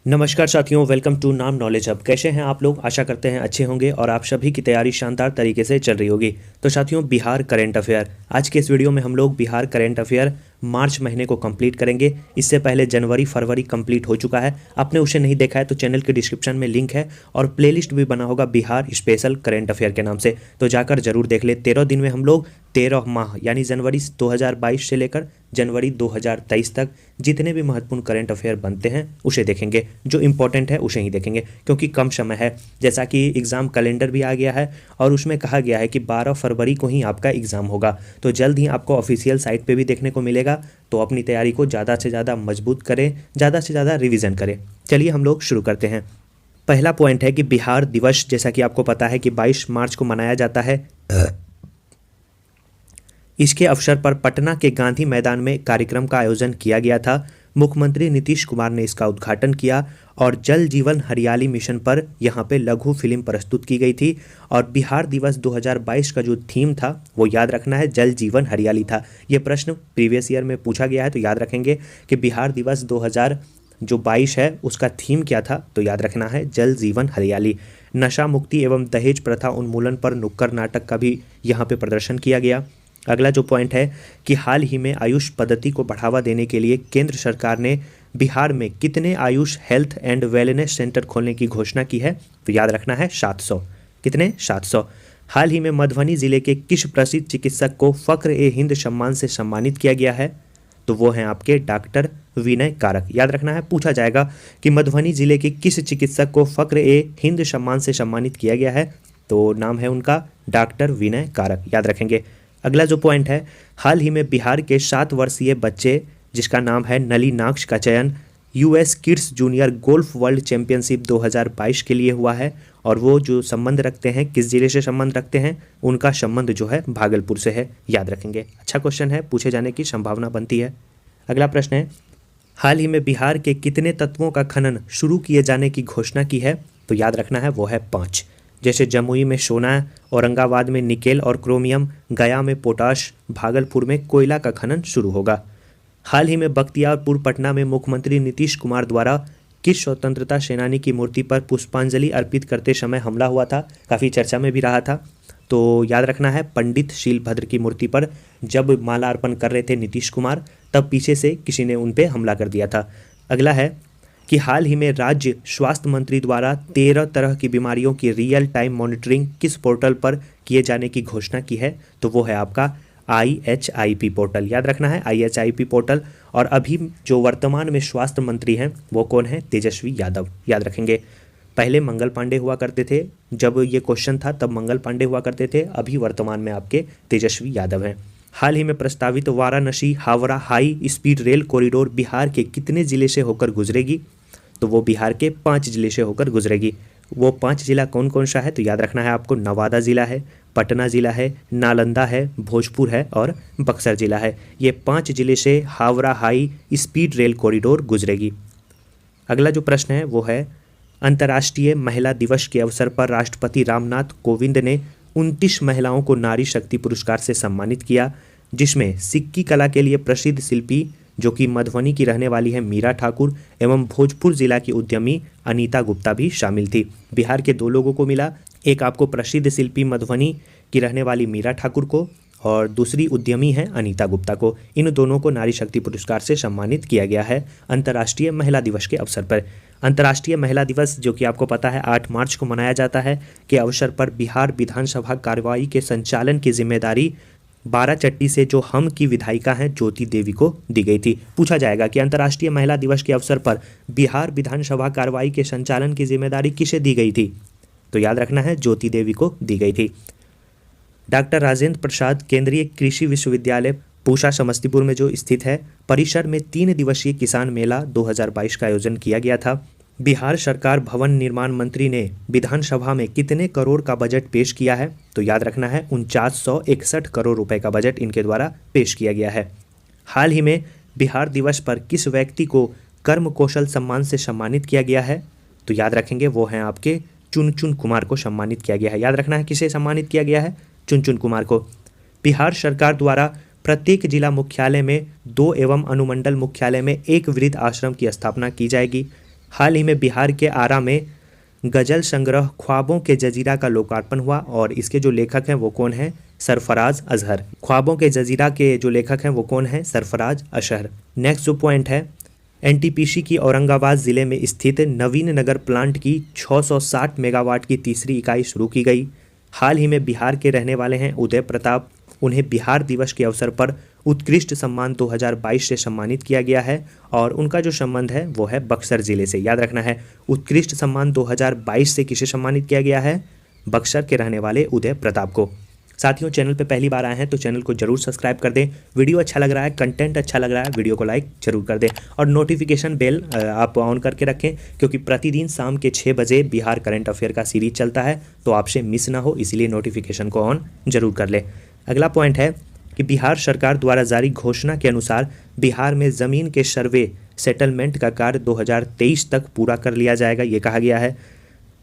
नमस्कार साथियों, welcome to नाम नॉलेज हब। कैसे हैं आप लोग? आशा करते हैं अच्छे होंगे और आप सभी की तैयारी शानदार तरीके से चल रही होगी। तो साथियों, बिहार करंट अफेयर, आज के इस वीडियो में हम लोग बिहार करंट अफेयर मार्च महीने को कंप्लीट करेंगे। इससे पहले जनवरी फरवरी कंप्लीट हो चुका है। आपने उसे नहीं देखा है तो चैनल के डिस्क्रिप्शन में लिंक है और प्लेलिस्ट भी बना होगा बिहार स्पेशल करंट अफेयर के नाम से, तो जाकर जरूर देख ले। 13 दिन में हम लोग 13 माह यानी जनवरी 2022 से लेकर जनवरी 2023 तक जितने भी महत्वपूर्ण करंट अफेयर बनते हैं उसे देखेंगे। जो इंपॉर्टेंट है उसे ही देखेंगे क्योंकि कम समय है। जैसा कि एग्ज़ाम कैलेंडर भी आ गया है और उसमें कहा गया है कि 12 फरवरी को ही आपका एग्ज़ाम होगा, तो जल्द ही आपको ऑफिशियल साइट पे भी देखने को मिलेगा। तो अपनी तैयारी को ज़्यादा से ज़्यादा मजबूत करें, ज़्यादा से ज़्यादा रिविज़न करें। चलिए हम लोग शुरू करते हैं। पहला पॉइंट है कि बिहार दिवस, जैसा कि आपको पता है कि 22 मार्च को मनाया जाता है। इसके अवसर पर पटना के गांधी मैदान में कार्यक्रम का आयोजन किया गया था। मुख्यमंत्री नीतीश कुमार ने इसका उद्घाटन किया और जल जीवन हरियाली मिशन पर यहाँ पे लघु फिल्म प्रस्तुत की गई थी। और बिहार दिवस 2022 का जो थीम था वो याद रखना है, जल जीवन हरियाली था। ये प्रश्न प्रीवियस ईयर में पूछा गया है, तो याद रखेंगे कि बिहार दिवस 2022 है उसका थीम क्या था, तो याद रखना है जल जीवन हरियाली। नशा मुक्ति एवं दहेज प्रथा उन्मूलन पर नुक्कड़ नाटक का भी यहाँ पे प्रदर्शन किया गया। अगला जो पॉइंट है कि हाल ही में आयुष पद्धति को बढ़ावा देने के लिए केंद्र सरकार ने बिहार में कितने Ayush health and wellness centre खोलने की घोषणा की है, तो याद रखना है 700। कितने? 700। हाल ही में मधुबनी जिले के किस प्रसिद्ध चिकित्सक को फक्र-ए-हिंद सम्मान से सम्मानित किया गया है, तो वो हैं आपके डॉक्टर विनय कारक। याद रखना है, पूछा जाएगा कि मधुबनी जिले के किस चिकित्सक को फक्र-ए-हिंद सम्मान से सम्मानित किया गया है, तो नाम है उनका डॉक्टर विनय कारक। याद रखेंगे। अगला जो पॉइंट है, हाल ही में बिहार के 7 वर्षीय बच्चे जिसका नाम है नलिनाक्ष का चयन US kids junior golf world championship 2022 के लिए हुआ है। और वो जो संबंध रखते हैं, किस जिले से संबंध रखते हैं, उनका संबंध जो है भागलपुर से है। याद रखेंगे। अच्छा क्वेश्चन है, पूछे जाने की संभावना बनती है। अगला प्रश्न है, हाल ही में बिहार के कितने तत्वों का खनन शुरू किए जाने की घोषणा की है, तो याद रखना है वो है 5। जैसे जमुई में सोना, औरंगाबाद में निकेल और क्रोमियम, गया में पोटाश, भागलपुर में कोयला का खनन शुरू होगा। हाल ही में बख्तियारपुर पटना में मुख्यमंत्री नीतीश कुमार द्वारा किस स्वतंत्रता सेनानी की मूर्ति पर पुष्पांजलि अर्पित करते समय हमला हुआ था, काफ़ी चर्चा में भी रहा था। तो याद रखना है पंडित शीलभद्र की मूर्ति पर जब माला अर्पण कर रहे थे नीतीश कुमार, तब पीछे से किसी ने उन पर हमला कर दिया था। अगला है कि हाल ही में राज्य स्वास्थ्य मंत्री द्वारा 13 तरह की बीमारियों की रियल टाइम मॉनिटरिंग किस पोर्टल पर किए जाने की घोषणा की है, तो वो है आपका IHIP पोर्टल। याद रखना है IHIP पोर्टल। और अभी जो वर्तमान में स्वास्थ्य मंत्री हैं वो कौन है? तेजस्वी यादव। याद रखेंगे। पहले मंगल पांडे हुआ करते थे, जब ये क्वेश्चन था तब मंगल पांडे हुआ करते थे, अभी वर्तमान में आपके तेजस्वी यादव हैं। हाल ही में प्रस्तावित Varanasi Howrah high speed rail corridor Bihar के कितने जिले से होकर गुजरेगी, तो वो बिहार के 5 जिले से होकर गुजरेगी। वो 5 जिला कौन कौन सा है, तो याद रखना है आपको नवादा ज़िला है, पटना ज़िला है, नालंदा है, भोजपुर है और बक्सर ज़िला है। ये 5 जिले से Howrah high speed rail corridor गुजरेगी। अगला जो प्रश्न है वो है, अंतर्राष्ट्रीय महिला दिवस के अवसर पर राष्ट्रपति रामनाथ कोविंद ने 29 महिलाओं को नारी शक्ति पुरस्कार से सम्मानित किया, जिसमें सिक्की कला के लिए प्रसिद्ध शिल्पी जो कि मधुबनी की रहने वाली है मीरा ठाकुर एवं भोजपुर जिला की उद्यमी अनीता गुप्ता भी शामिल थी। बिहार के 2 लोगों को मिला, एक आपको प्रसिद्ध शिल्पी मधुबनी की रहने वाली मीरा ठाकुर को और दूसरी उद्यमी है अनीता गुप्ता को। इन दोनों को नारी शक्ति पुरस्कार से सम्मानित किया गया है अंतर्राष्ट्रीय महिला दिवस के अवसर पर। अंतर्राष्ट्रीय महिला दिवस जो कि आपको पता है 8 मार्च को मनाया जाता है, के अवसर पर बिहार विधानसभा कार्रवाई के संचालन की जिम्मेदारी बाराचट्टी से जो हम की विधायिका हैं ज्योति देवी को दी गई थी। पूछा जाएगा कि अंतर्राष्ट्रीय महिला दिवस के अवसर पर बिहार विधानसभा कार्रवाई के संचालन की जिम्मेदारी किसे दी गई थी, तो याद रखना है ज्योति देवी को दी गई थी। डॉक्टर राजेंद्र प्रसाद केंद्रीय कृषि विश्वविद्यालय पूसा समस्तीपुर में जो स्थित है, परिसर में 3 दिवसीय किसान मेला 2022 का आयोजन किया गया था। बिहार सरकार भवन निर्माण मंत्री ने विधानसभा में कितने करोड़ का बजट पेश किया है, तो याद रखना है 4961 करोड़ रुपए का बजट इनके द्वारा पेश किया गया है। हाल ही में बिहार दिवस पर किस व्यक्ति को कर्म कौशल सम्मान से सम्मानित किया गया है, तो याद रखेंगे वो हैं आपके चुनचुन कुमार को सम्मानित किया गया है। याद रखना है किसे सम्मानित किया गया है, चुनचुन कुमार को। बिहार सरकार द्वारा प्रत्येक जिला मुख्यालय में 2 एवं अनुमंडल मुख्यालय में 1 वृद्ध आश्रम की स्थापना की जाएगी। हाल ही में बिहार के आरा में गजल संग्रह ख्वाबों के जजीरा का लोकार्पण हुआ और इसके जो लेखक हैं वो कौन है? सरफराज अजहर। ख्वाबों के जजीरा के जो लेखक हैं वो कौन है? सरफराज अशहर। नेक्स्ट जो पॉइंट है, एनटीपीसी की औरंगाबाद जिले में स्थित नवीन नगर प्लांट की 660 मेगावाट की तीसरी इकाई शुरू की गई। हाल ही में बिहार के रहने वाले हैं उदय प्रताप। उन्हें बिहार दिवस के अवसर पर उत्कृष्ट सम्मान 2022 से सम्मानित किया गया है और उनका जो संबंध है वो है बक्सर जिले से। याद रखना है, उत्कृष्ट सम्मान 2022 से किसे सम्मानित किया गया है? बक्सर के रहने वाले उदय प्रताप को। साथियों, चैनल पे पहली बार आए हैं तो चैनल को जरूर सब्सक्राइब कर दें। वीडियो अच्छा लग रहा है, कंटेंट अच्छा लग रहा है, वीडियो को लाइक जरूर कर दें और नोटिफिकेशन बेल आप ऑन करके रखें, क्योंकि प्रतिदिन शाम के 6 बजे बिहार करंट अफेयर का सीरीज चलता है, तो आपसे मिस ना हो, इसलिए नोटिफिकेशन को ऑन जरूर कर लें। अगला पॉइंट है कि बिहार सरकार द्वारा जारी घोषणा के अनुसार बिहार में ज़मीन के सर्वे सेटलमेंट का कार्य 2023 तक पूरा कर लिया जाएगा, ये कहा गया है।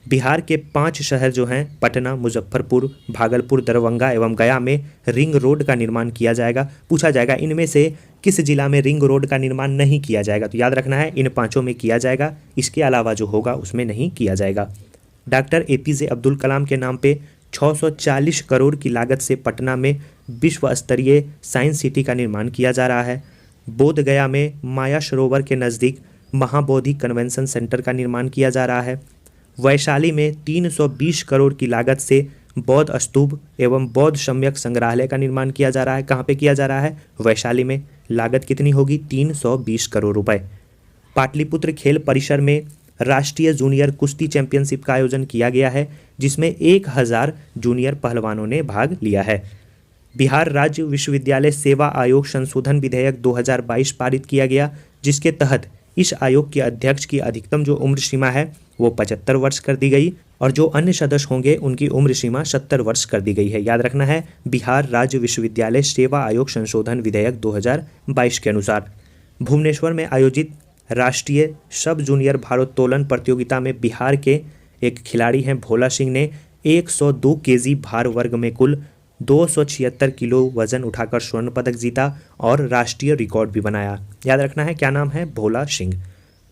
बिहार के 5 शहर जो हैं पटना, मुजफ्फरपुर, भागलपुर, दरभंगा एवं गया में रिंग रोड का निर्माण किया जाएगा। पूछा जाएगा इनमें से किस जिला में रिंग रोड का निर्माण नहीं किया जाएगा, तो याद रखना है इन 5 में किया जाएगा, इसके अलावा जो होगा उसमें नहीं किया जाएगा। डॉक्टर APJ अब्दुल कलाम के नाम पे 640 करोड़ की लागत से पटना में विश्व स्तरीय साइंस सिटी का निर्माण किया जा रहा है। बोध गया में माया सरोवर के नज़दीक महाबोधि कन्वेंशन सेंटर का निर्माण किया जा रहा है। वैशाली में 320 करोड़ की लागत से बौद्ध स्तूप एवं बौद्ध सम्यक संग्रहालय का निर्माण किया जा रहा है। कहाँ पे किया जा रहा है? वैशाली में। लागत कितनी होगी? 320 करोड़ रुपए। पाटलिपुत्र खेल परिसर में राष्ट्रीय जूनियर कुश्ती चैंपियनशिप का आयोजन किया गया है, जिसमें 1000 जूनियर पहलवानों ने भाग लिया है। बिहार राज्य विश्वविद्यालय सेवा आयोग संशोधन विधेयक 2022 पारित किया गया, जिसके तहत इस आयोग के अध्यक्ष की अधिकतम जो उम्र सीमा है वो 75 वर्ष कर दी गई और जो अन्य सदस्य होंगे उनकी उम्र सीमा 70 वर्ष कर दी गई है। याद रखना है, बिहार राज्य विश्वविद्यालय सेवा आयोग संशोधन विधेयक 2022 के अनुसार। भुवनेश्वर में आयोजित राष्ट्रीय सब जूनियर भारोत्तोलन प्रतियोगिता में बिहार के एक खिलाड़ी हैं भोला सिंह ने 102 केजी भार वर्ग में कुल 276 किलो वजन उठाकर स्वर्ण पदक जीता और राष्ट्रीय रिकॉर्ड भी बनाया। याद रखना है, क्या नाम है? भोला सिंह।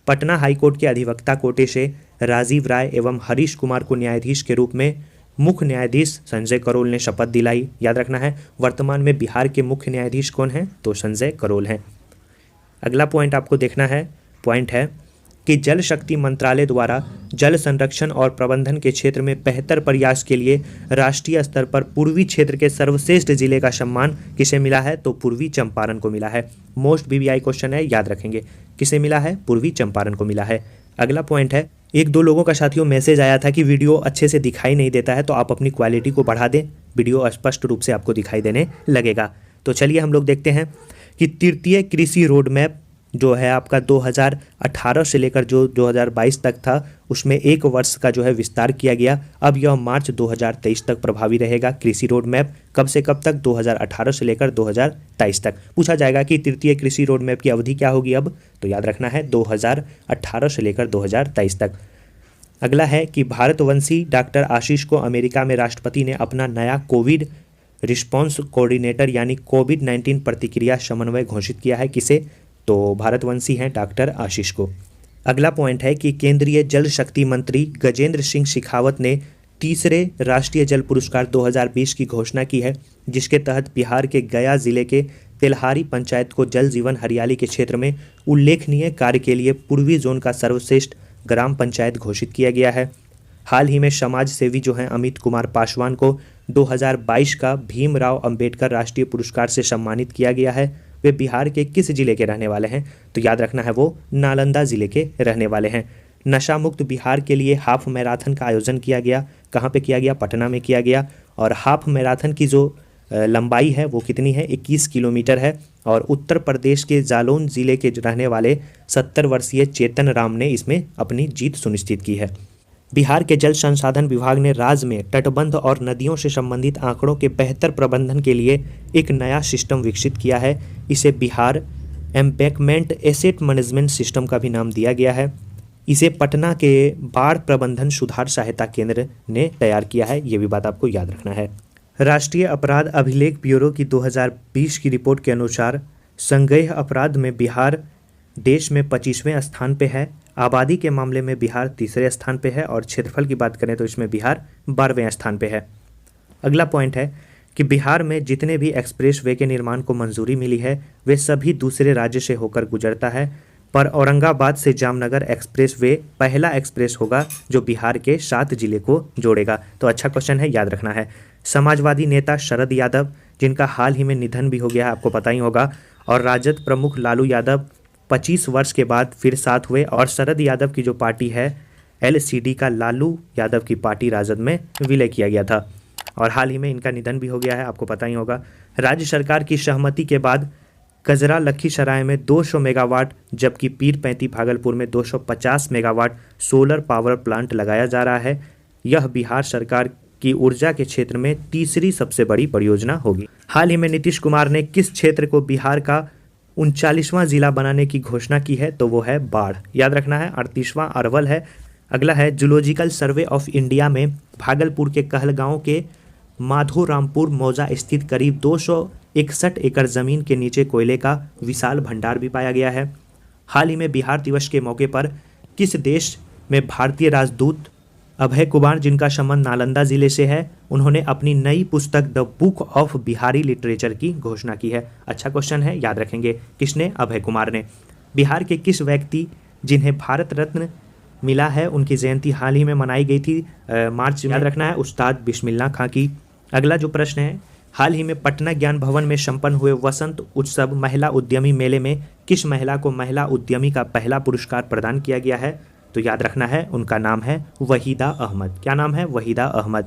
पटना हाईकोर्ट के अधिवक्ता कोटे से राजीव राय एवं हरीश कुमार को न्यायाधीश के रूप में मुख्य न्यायाधीश संजय करोल ने शपथ दिलाई। याद रखना है, वर्तमान में बिहार के मुख्य न्यायाधीश कौन हैं? तो संजय करोल हैं। अगला पॉइंट आपको देखना है, पॉइंट है कि जल शक्ति मंत्रालय द्वारा जल संरक्षण और प्रबंधन के क्षेत्र में बेहतर प्रयास के लिए राष्ट्रीय स्तर पर पूर्वी क्षेत्र के सर्वश्रेष्ठ जिले का सम्मान किसे मिला है? तो पूर्वी चंपारण को मिला है। मोस्ट BBI क्वेश्चन है, याद रखेंगे। किसे मिला है? पूर्वी चंपारण को मिला है। अगला पॉइंट है, 1-2 लोगों का साथियों मैसेज आया था कि वीडियो अच्छे से दिखाई नहीं देता है, तो आप अपनी क्वालिटी को बढ़ा दें, वीडियो स्पष्ट रूप से आपको दिखाई देने लगेगा। तो चलिए हम लोग देखते हैं कि तृतीय कृषि रोड मैप जो है आपका 2018 से लेकर जो 2022 तक था, उसमें 1 वर्ष का जो है विस्तार किया गया। अब यह मार्च 2023 तक प्रभावी रहेगा। कृषि रोड मैप कब से कब तक? 2018 से लेकर 2023 तक। पूछा जाएगा कि तृतीय कृषि रोड मैप की अवधि क्या होगी अब, तो याद रखना है 2018 से लेकर 2023 तक। अगला है कि भारतवंशी डॉक्टर आशीष को अमेरिका में राष्ट्रपति ने अपना नया कोविड रिस्पॉन्स कोऑर्डिनेटर यानी कोविड-19 प्रतिक्रिया समन्वय घोषित किया है। किसे? तो भारतवंशी हैं डॉक्टर आशीष को। अगला पॉइंट है कि केंद्रीय जल शक्ति मंत्री गजेंद्र सिंह शेखावत ने तीसरे राष्ट्रीय जल पुरस्कार 2020 की घोषणा की है, जिसके तहत बिहार के गया जिले के तेल्हारी पंचायत को जल जीवन हरियाली के क्षेत्र में उल्लेखनीय कार्य के लिए पूर्वी जोन का सर्वश्रेष्ठ ग्राम पंचायत घोषित किया गया है। हाल ही में समाज सेवी जो हैं अमित कुमार पासवान को 2022 का भीमराव अंबेडकर राष्ट्रीय पुरस्कार से सम्मानित किया गया है। वे बिहार के किस जिले के रहने वाले हैं? तो याद रखना है, वो नालंदा जिले के रहने वाले हैं। नशा मुक्त बिहार के लिए हाफ मैराथन का आयोजन किया गया। कहाँ पे किया गया? पटना में किया गया। और हाफ मैराथन की जो लंबाई है वो कितनी है? 21 किलोमीटर है। और उत्तर प्रदेश के जालौन जिले के रहने वाले 70 वर्षीय चेतन राम ने इसमें अपनी जीत सुनिश्चित की है। बिहार के जल संसाधन विभाग ने राज्य में तटबंध और नदियों से संबंधित आंकड़ों के बेहतर प्रबंधन के लिए एक नया सिस्टम विकसित किया है। इसे Bihar embankment asset management system का भी नाम दिया गया है। इसे पटना के बाढ़ प्रबंधन सुधार सहायता केंद्र ने तैयार किया है। ये भी बात आपको याद रखना है। राष्ट्रीय अपराध अभिलेख ब्यूरो की 2020 की रिपोर्ट के अनुसार संज्ञेय अपराध में बिहार देश में 25वें स्थान पे है। आबादी के मामले में बिहार तीसरे स्थान पे है और क्षेत्रफल की बात करें तो इसमें बिहार 12वें स्थान पे है। अगला पॉइंट है कि बिहार में जितने भी एक्सप्रेस वे के निर्माण को मंजूरी मिली है वे सभी दूसरे राज्य से होकर गुजरता है, पर औरंगाबाद से जामनगर एक्सप्रेस वे पहला एक्सप्रेस होगा जो बिहार के 7 जिले को जोड़ेगा। तो अच्छा क्वेश्चन है, याद रखना है। समाजवादी नेता शरद यादव, जिनका हाल ही में निधन भी हो गया है, आपको पता ही होगा, और राजद प्रमुख लालू यादव 25 वर्ष के बाद फिर साथ हुए और शरद यादव की जो पार्टी है LCD का लालू यादव की पार्टी राजद में विलय किया गया था और हाल ही में इनका निधन भी हो गया है, आपको पता ही होगा। राज्य सरकार की सहमति के बाद कजरा लखीसराय में 200 मेगावाट जबकि पीरपैंती भागलपुर में 250 मेगावाट सोलर पावर प्लांट लगाया जा रहा है। यह बिहार सरकार की ऊर्जा के क्षेत्र में तीसरी सबसे बड़ी परियोजना होगी। हाल ही में नीतीश कुमार ने किस क्षेत्र को बिहार का 39वां जिला बनाने की घोषणा की है? तो वो है बाढ़, याद रखना है। 38वां अरवल है। अगला है जूलॉजिकल सर्वे ऑफ इंडिया में भागलपुर के कहलगांव के माधोरामपुर मौजा स्थित करीब 261 एकड़ जमीन के नीचे कोयले का विशाल भंडार भी पाया गया है। हाल ही में बिहार दिवस के मौके पर किस देश में भारतीय राजदूत अभय कुमार, जिनका संबंध नालंदा जिले से है, उन्होंने अपनी नई पुस्तक the book of Bihari literature की घोषणा की है? अच्छा क्वेश्चन है, याद रखेंगे। किसने? अभय कुमार ने। बिहार के किस व्यक्ति जिन्हें भारत रत्न मिला है उनकी जयंती हाल ही में मनाई गई थी मार्च में? याद रखना है, उस्ताद बिस्मिल्लाह खां की। अगला जो प्रश्न है, हाल ही में पटना ज्ञान भवन में संपन्न हुए वसंत उत्सव महिला उद्यमी मेले में किस महिला को महिला उद्यमी का पहला पुरस्कार प्रदान किया गया है? तो याद रखना है, उनका नाम है वहीदा अहमद। क्या नाम है? वहीदा अहमद।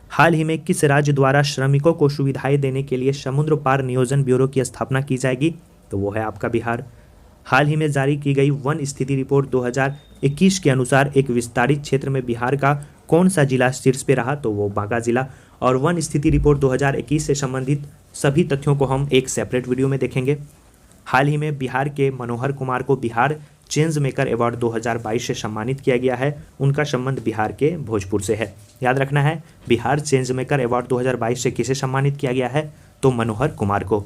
हाल ही में किस राज्य द्वारा श्रमिकों को सुविधाएं देने के लिए समुद्र पार नियोजन ब्यूरो की स्थापना की जाएगी? तो वो है आपका बिहार। हाल ही में जारी की गई वन स्थिति रिपोर्ट 2021 के अनुसार एक विस्तारित क्षेत्र में बिहार का कौन सा जिला शीर्ष पे रहा? तो वो बांका जिला। और वन स्थिति रिपोर्ट 2021 से संबंधित सभी तथ्यों को हम एक सेपरेट वीडियो में देखेंगे। हाल ही में बिहार के मनोहर कुमार को बिहार चेंज मेकर अवार्ड 2022 से सम्मानित किया गया है। उनका संबंध बिहार के भोजपुर से है। याद रखना है, बिहार चेंज मेकर अवार्ड 2022 से किसे सम्मानित किया गया है? तो मनोहर कुमार को।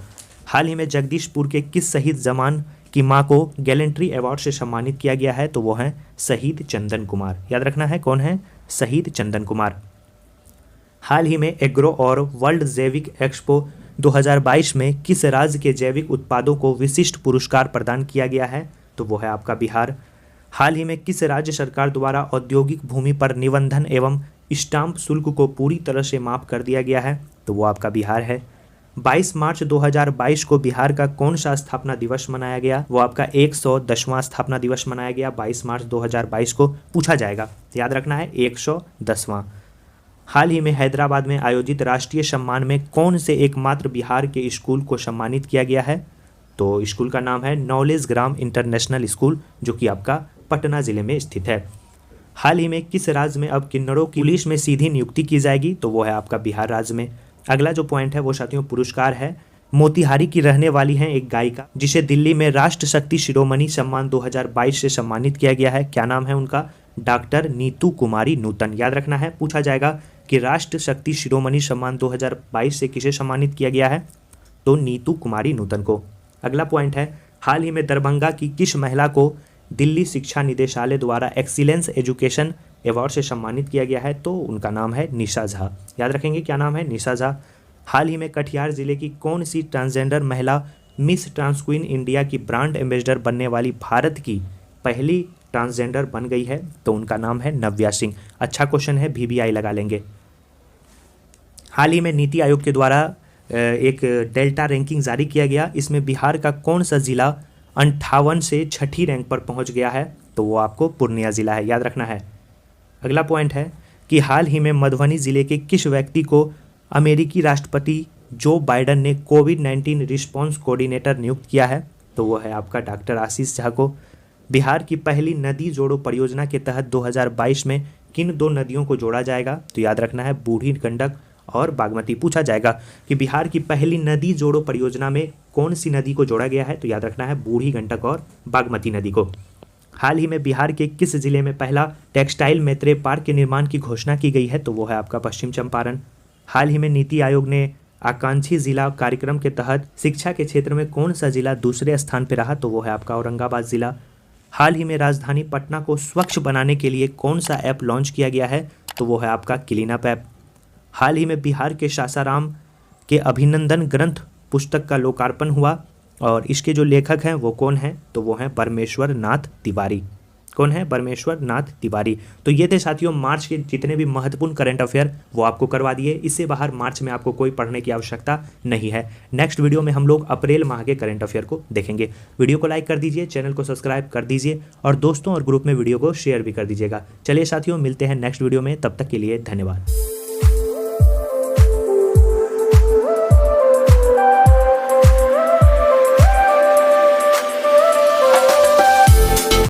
हाल ही में जगदीशपुर के किस शहीद जवान की मां को गैलेंट्री अवार्ड से सम्मानित किया गया है? तो वो हैं शहीद चंदन कुमार। याद रखना है, कौन है? शहीद चंदन कुमार। हाल ही में एग्रो और वर्ल्ड जैविक एक्सपो 2022 में किस राज्य के जैविक उत्पादों को विशिष्ट पुरस्कार प्रदान किया गया है? तो वो है आपका बिहार। हाल ही में किस राज्य सरकार द्वारा औद्योगिक भूमि पर निबंधन एवं स्टाम्प शुल्क को पूरी तरह से माफ कर दिया गया है? तो वो आपका बिहार है। 22 मार्च 2022 को बिहार का कौन सा स्थापना दिवस मनाया गया? वो आपका 110वां स्थापना दिवस मनाया गया। 22 मार्च 2022 को पूछा जाएगा, याद रखना है, 110वां। हाल ही में हैदराबाद में आयोजित राष्ट्रीय सम्मान में कौन से एकमात्र बिहार के स्कूल को सम्मानित किया गया है? तो स्कूल का नाम है नॉलेज ग्राम इंटरनेशनल स्कूल, जो कि आपका पटना जिले में स्थित है। हाल ही में किस राज्य में अब किन्नरों की पुलिस में सीधी नियुक्ति की जाएगी? तो वो है आपका बिहार राज्य में। अगला जो पॉइंट है वो साथियों पुरस्कार है। मोतिहारी की रहने वाली हैं एक गायिका जिसे दिल्ली में राष्ट्र शक्ति शिरोमणि सम्मान 2022 से सम्मानित किया गया है। क्या नाम है उनका? डॉक्टर नीतू कुमारी नूतन। याद रखना है, पूछा जाएगा कि राष्ट्र शक्ति शिरोमणि सम्मान 2022 से किसे सम्मानित किया गया है? तो नीतू कुमारी नूतन को। अगला पॉइंट है, हाल ही में दरभंगा की किस महिला को दिल्ली शिक्षा निदेशालय द्वारा एक्सीलेंस एजुकेशन अवार्ड से सम्मानित किया गया है? तो उनका नाम है निशा झा। याद रखेंगे, क्या नाम है? निशा झा। हाल ही में कटिहार जिले की कौन सी ट्रांसजेंडर महिला मिस ट्रांसक्वीन इंडिया की ब्रांड एम्बेसडर बनने वाली भारत की पहली ट्रांसजेंडर बन गई है? तो उनका नाम है नव्या सिंह। अच्छा क्वेश्चन है, VBI लगा लेंगे। हाल ही में नीति आयोग के द्वारा एक डेल्टा रैंकिंग जारी किया गया। इसमें बिहार का कौन सा जिला 58 से 6ठी रैंक पर पहुंच गया है? तो वो आपको पूर्णिया जिला है, याद रखना है। अगला पॉइंट है कि हाल ही में मधुबनी जिले के किस व्यक्ति को अमेरिकी राष्ट्रपति जो बाइडन ने कोविड-19 रिस्पॉन्स कोऑर्डिनेटर नियुक्त किया है? तो वो है आपका डॉक्टर आशीष झा को। बिहार की पहली नदी जोड़ो परियोजना के तहत 2022 में किन 2 नदियों को जोड़ा जाएगा? तो याद रखना है, बूढ़ी गंडक और बागमती। पूछा जाएगा कि बिहार की पहली नदी जोड़ो परियोजना में कौन सी नदी को जोड़ा गया है? तो याद रखना है, बूढ़ी गंडक और बागमती नदी को। हाल ही में बिहार के किस जिले में पहला टेक्सटाइल मैत्रेय पार्क के निर्माण की घोषणा की गई है? तो वो है आपका पश्चिम चंपारण। हाल ही में नीति आयोग ने आकांक्षी जिला कार्यक्रम के तहत शिक्षा के क्षेत्र में कौन सा जिला दूसरे स्थान पर रहा, तो वो है आपका औरंगाबाद जिला। हाल ही में राजधानी पटना को स्वच्छ बनाने के लिए कौन सा ऐप लॉन्च किया गया है, तो वो है आपका क्लीन अप ऐप। हाल ही में बिहार के सासाराम के अभिनंदन ग्रंथ पुस्तक का लोकार्पण हुआ और इसके जो लेखक हैं वो कौन हैं, तो वो हैं परमेश्वर नाथ तिवारी। कौन है? परमेश्वर नाथ तिवारी। तो ये थे साथियों मार्च के जितने भी महत्वपूर्ण करंट अफेयर वो आपको करवा दिए। इससे बाहर मार्च में आपको कोई पढ़ने की आवश्यकता नहीं है। नेक्स्ट वीडियो में हम लोग अप्रैल माह के करंट अफेयर को देखेंगे। वीडियो को लाइक कर दीजिए, चैनल को सब्सक्राइब कर दीजिए और दोस्तों और ग्रुप में वीडियो को शेयर भी कर दीजिएगा। चलिए साथियों, मिलते हैं नेक्स्ट वीडियो में, तब तक के लिए धन्यवाद।